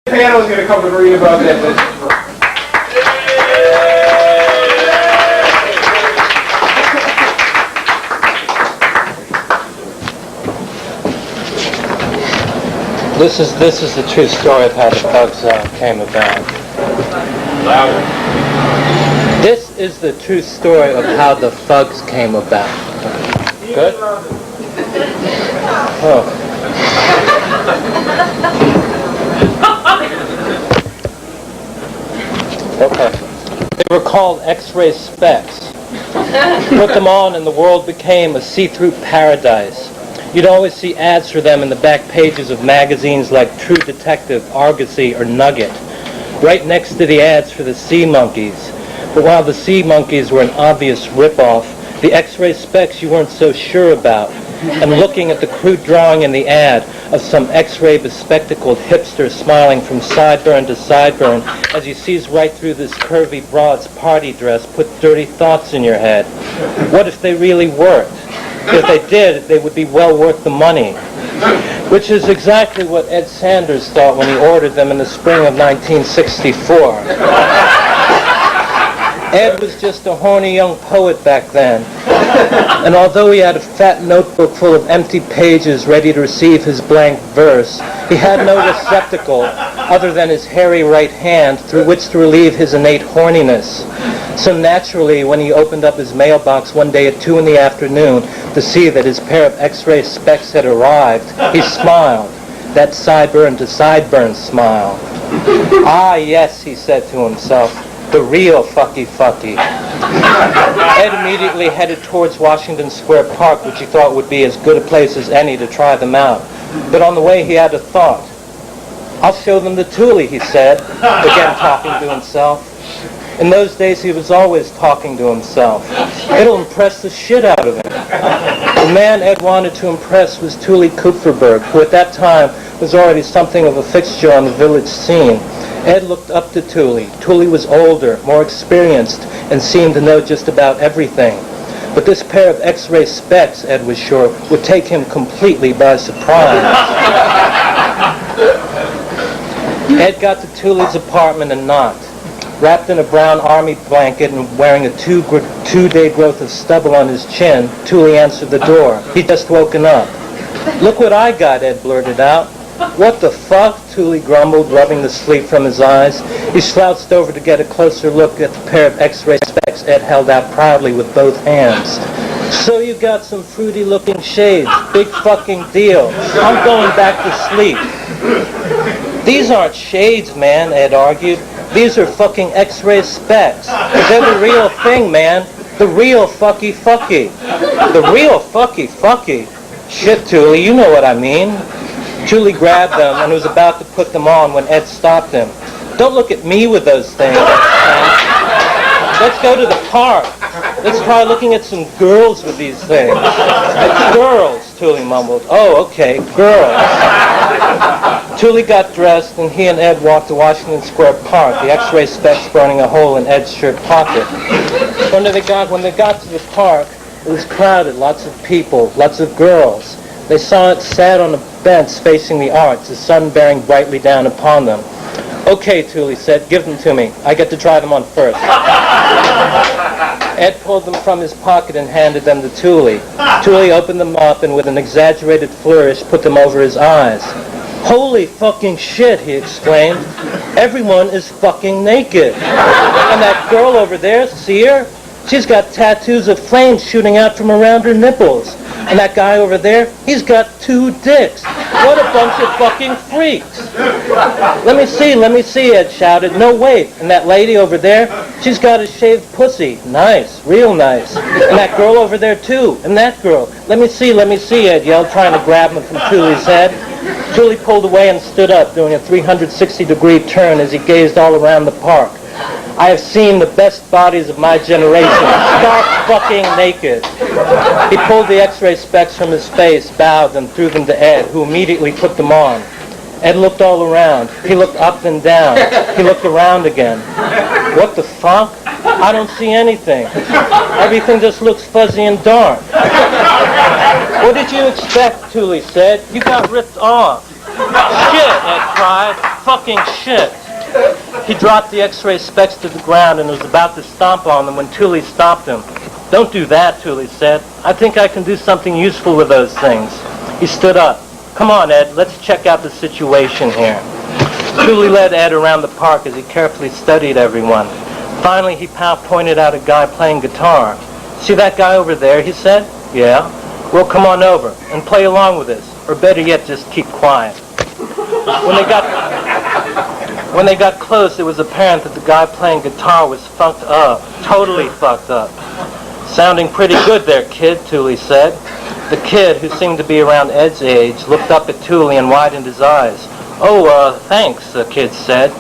panel is going to come to read about that. This is the true story of how the Fugs came about. Louder. This is the true story of how the Fugs came about. Good? Oh. Okay. They were called X-ray specks. Put them on and the world became a see-through paradise. You'd always see ads for them in the back pages of magazines like True Detective, Argosy, or Nugget, right next to the ads for the Sea Monkeys. But while the Sea Monkeys were an obvious rip-off, the X-ray specks you weren't so sure about. And looking at the crude drawing in the ad of some X-ray bespectacled hipster smiling from sideburn to sideburn as he sees right through this curvy broad's party dress put dirty thoughts in your head. What if they really worked? If they did, they would be well worth the money. Which is exactly what Ed Sanders thought when he ordered them in the spring of 1964. Ed was just a horny young poet back then. And although he had a fat notebook full of empty pages ready to receive his blank verse, he had no receptacle other than his hairy right hand through which to relieve his innate horniness. So naturally, when he opened up his mailbox one day at 2 in the afternoon to see that his pair of X-ray specs had arrived, he smiled, that sideburn to sideburn smile. Ah, yes, he said to himself, the real fucky. Ed immediately headed towards Washington Square Park, which he thought would be as good a place as any to try them out. But on the way he had a thought. I'll show them the Tuli, he said, again talking to himself. In those days he was always talking to himself. It'll impress the shit out of him. The man Ed wanted to impress was Tuli Kupferberg, who at that time was already something of a fixture on the village scene. Ed looked up to Tuli. Tuli was older, more experienced, and seemed to know just about everything. But this pair of X-ray specs, Ed was sure, would take him completely by surprise. Ed got to Tuli's apartment and knocked. Wrapped in a brown army blanket and wearing a two-day growth of stubble on his chin, Tuli answered the door. He'd just woken up. Look what I got, Ed blurted out. What the fuck? Tuli grumbled, rubbing the sleep from his eyes. He slouched over to get a closer look at the pair of X-ray specs Ed held out proudly with both hands. So you got some fruity-looking shades. Big fucking deal. I'm going back to sleep. These aren't shades, man, Ed argued. These are fucking X-ray specs. They're the real thing, man. The real fucky. The real fucky. Shit, Tuli, you know what I mean. Tuli grabbed them and was about to put them on when Ed stopped him. Don't look at me with those things. Let's go to the park. Let's try looking at some girls with these things. Girls, Tuli mumbled. Oh, okay, girls. Tuli got dressed and he and Ed walked to Washington Square Park, the X-ray specs burning a hole in Ed's shirt pocket. When they got to the park, it was crowded, lots of people, lots of girls. They saw it sat on a bench facing the arch, the sun bearing brightly down upon them. Okay, Tuli said, give them to me. I get to try them on first. Ed pulled them from his pocket and handed them to Tuli. Tuli opened them up and with an exaggerated flourish put them over his eyes. Holy fucking shit, he exclaimed. Everyone is fucking naked. And that girl over there, see her? She's got tattoos of flames shooting out from around her nipples. And that guy over there, he's got 2 dicks. What a bunch of fucking freaks. Let me see, Ed shouted. No, wait. And that lady over there, she's got a shaved pussy. Nice, real nice. And that girl over there too. And that girl. Let me see, Ed yelled, trying to grab him from Tuli's head. Tuli pulled away and stood up, doing a 360-degree turn as he gazed all around the park. I have seen the best bodies of my generation, stark fucking naked. He pulled the X-ray specs from his face, bowed, and threw them to Ed, who immediately put them on. Ed looked all around. He looked up and down. He looked around again. What the fuck? I don't see anything. Everything just looks fuzzy and dark. What did you expect, Tuli said? You got ripped off. Shit, Ed cried. Fucking shit. He dropped the X-ray specs to the ground and was about to stomp on them when Tuli stopped him. Don't do that, Tuli said. I think I can do something useful with those things. He stood up. Come on, Ed, let's check out the situation here. Tuli led Ed around the park as he carefully studied everyone. Finally, he pointed out a guy playing guitar. See that guy over there, he said? Yeah. Well, come on over and play along with us. Or better yet, just keep quiet. When they got close, it was apparent that the guy playing guitar was fucked up. Totally fucked up. Sounding pretty good there, kid, Tuli said. The kid, who seemed to be around Ed's age, looked up at Tuli and widened his eyes. Thanks, the kid said.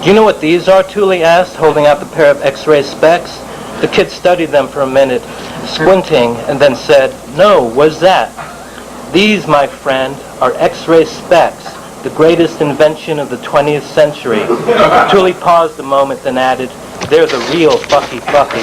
Do you know what these are, Tuli asked, holding out the pair of X-ray specs. The kid studied them for a minute, squinting, and then said, No, what's that? These, my friend, are X-ray specs, the greatest invention of the 20th century. Tuli paused a moment, then added, They're the real fucky-fucky.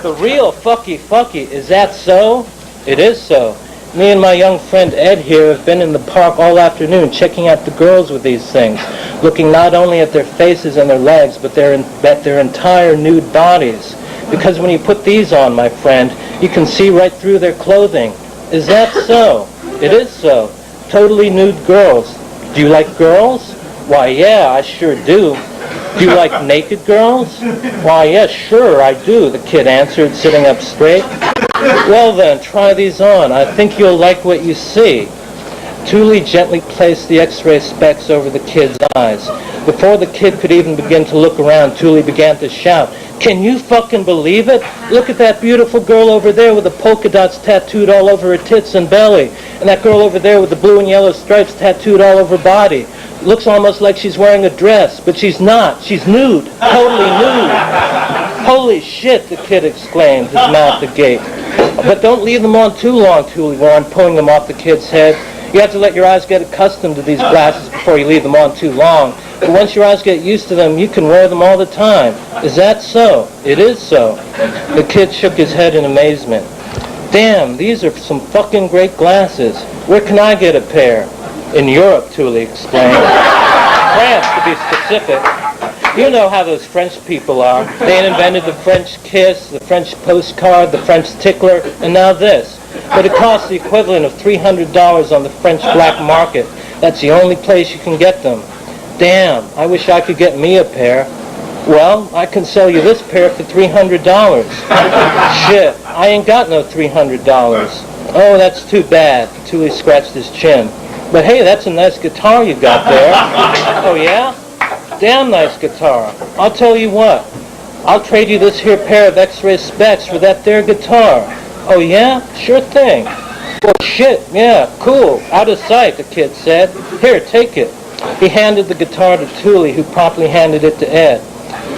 The real fucky-fucky, is that so? It is so. Me and my young friend Ed here have been in the park all afternoon checking out the girls with these things, looking not only at their faces and their legs, but at their entire nude bodies. Because when you put these on, my friend, you can see right through their clothing. Is that so? It is so. Totally nude girls. Do you like girls? Why, yeah, I sure do. Do you like naked girls? Why, yes, sure, I do, the kid answered, sitting up straight. Well then, try these on. I think you'll like what you see. Tuli gently placed the X-ray specs over the kid's eyes. Before the kid could even begin to look around, Tuli began to shout, Can you fucking believe it? Look at that beautiful girl over there with the polka dots tattooed all over her tits and belly. And that girl over there with the blue and yellow stripes tattooed all over her body. Looks almost like she's wearing a dress, but she's not. She's nude. Totally nude. Holy shit, the kid exclaimed, his mouth agape. But don't leave them on too long, Tuli warned, pulling them off the kid's head. You have to let your eyes get accustomed to these glasses before you leave them on too long. But once your eyes get used to them, you can wear them all the time. Is that so? It is so. The kid shook his head in amazement. Damn, these are some fucking great glasses. Where can I get a pair? In Europe, Tuli explained. France, to be specific. You know how those French people are. They invented the French kiss, the French postcard, the French tickler, and now this. But it costs the equivalent of $300 on the French black market. That's the only place you can get them. Damn, I wish I could get me a pair. Well, I can sell you this pair for $300. Shit, I ain't got no $300. Oh, that's too bad. Tuli scratched his chin. But hey, that's a nice guitar you got there. Oh yeah? Damn nice guitar. I'll tell you what. I'll trade you this here pair of X-ray specs for that there guitar. Oh yeah? Sure thing. Well shit, yeah, cool. Out of sight, the kid said. Here, take it. He handed the guitar to Tuli, who promptly handed it to Ed.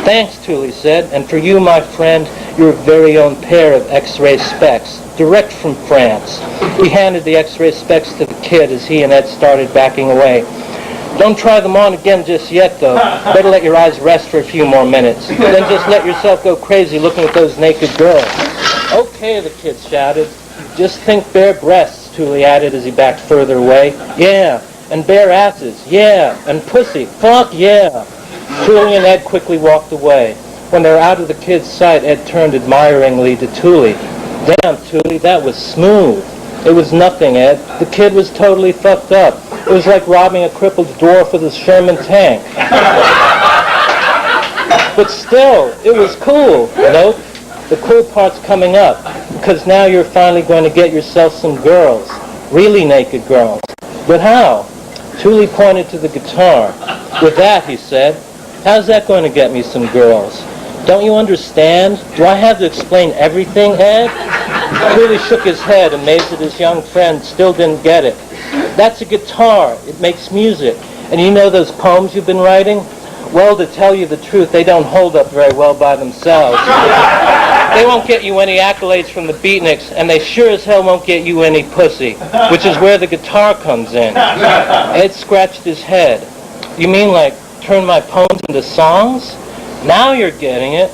Thanks, Tuli said, and for you, my friend, your very own pair of X-ray specs, direct from France. He handed the X-ray specs to the kid as he and Ed started backing away. Don't try them on again just yet, though. Better let your eyes rest for a few more minutes. Then just let yourself go crazy looking at those naked girls. Okay, the kid shouted. Just think bare breasts, Tuli added as he backed further away. Yeah, and bare asses. Yeah, and pussy. Fuck yeah. Tuli and Ed quickly walked away. When they were out of the kid's sight, Ed turned admiringly to Tuli. Damn, Tuli, that was smooth. It was nothing, Ed. The kid was totally fucked up. It was like robbing a crippled dwarf with a Sherman tank. But still, it was cool. Nope. The cool part's coming up, because now you're finally going to get yourself some girls. Really naked girls. But how? Tuli pointed to the guitar. With that, he said, how's that going to get me some girls? Don't you understand? Do I have to explain everything, Ed? Tuli shook his head, amazed that his young friend still didn't get it. That's a guitar. It makes music. And you know those poems you've been writing? Well, to tell you the truth, they don't hold up very well by themselves. They won't get you any accolades from the beatniks, and they sure as hell won't get you any pussy, which is where the guitar comes in. Ed scratched his head. You mean like turn my poems into songs? Now you're getting it.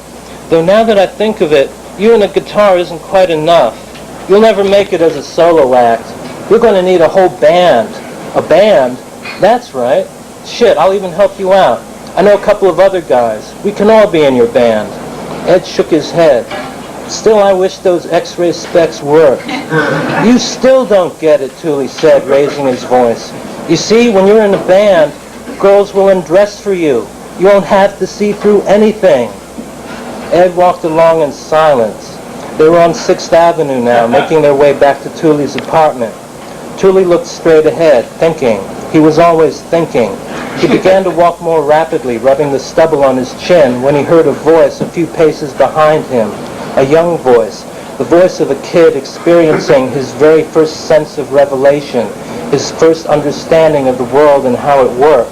Though now that I think of it, you and a guitar isn't quite enough. You'll never make it as a solo act. You're going to need a whole band. A band? That's right. Shit, I'll even help you out. I know a couple of other guys. We can all be in your band. Ed shook his head. Still, I wish those X-ray specs worked. You still don't get it, Tuli said, raising his voice. You see, when you're in a band, girls will undress for you. You won't have to see through anything. Ed walked along in silence. They were on 6th Avenue now, making their way back to Tuli's apartment. Tuli looked straight ahead, thinking. He was always thinking. He began to walk more rapidly, rubbing the stubble on his chin, when he heard a voice a few paces behind him. A young voice, the voice of a kid experiencing his very first sense of revelation, his first understanding of the world and how it worked.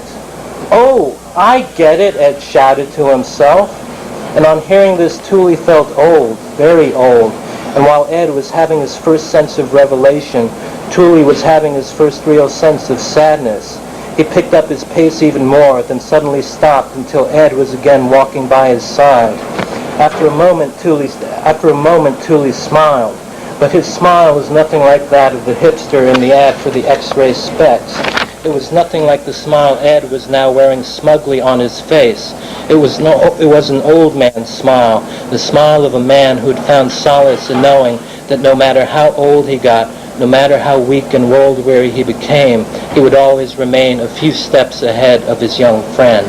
Oh, I get it, Ed shouted to himself. And on hearing this, Tuli felt old, very old. And while Ed was having his first sense of revelation, Tuli was having his first real sense of sadness. He picked up his pace even more, then suddenly stopped until Ed was again walking by his side. After a moment, Tuli smiled, but his smile was nothing like that of the hipster in the ad for the X-ray specs. It was nothing like the smile Ed was now wearing smugly on his face. It was an old man's smile, the smile of a man who had found solace in knowing that no matter how old he got, no matter how weak and world-weary he became, he would always remain a few steps ahead of his young friend.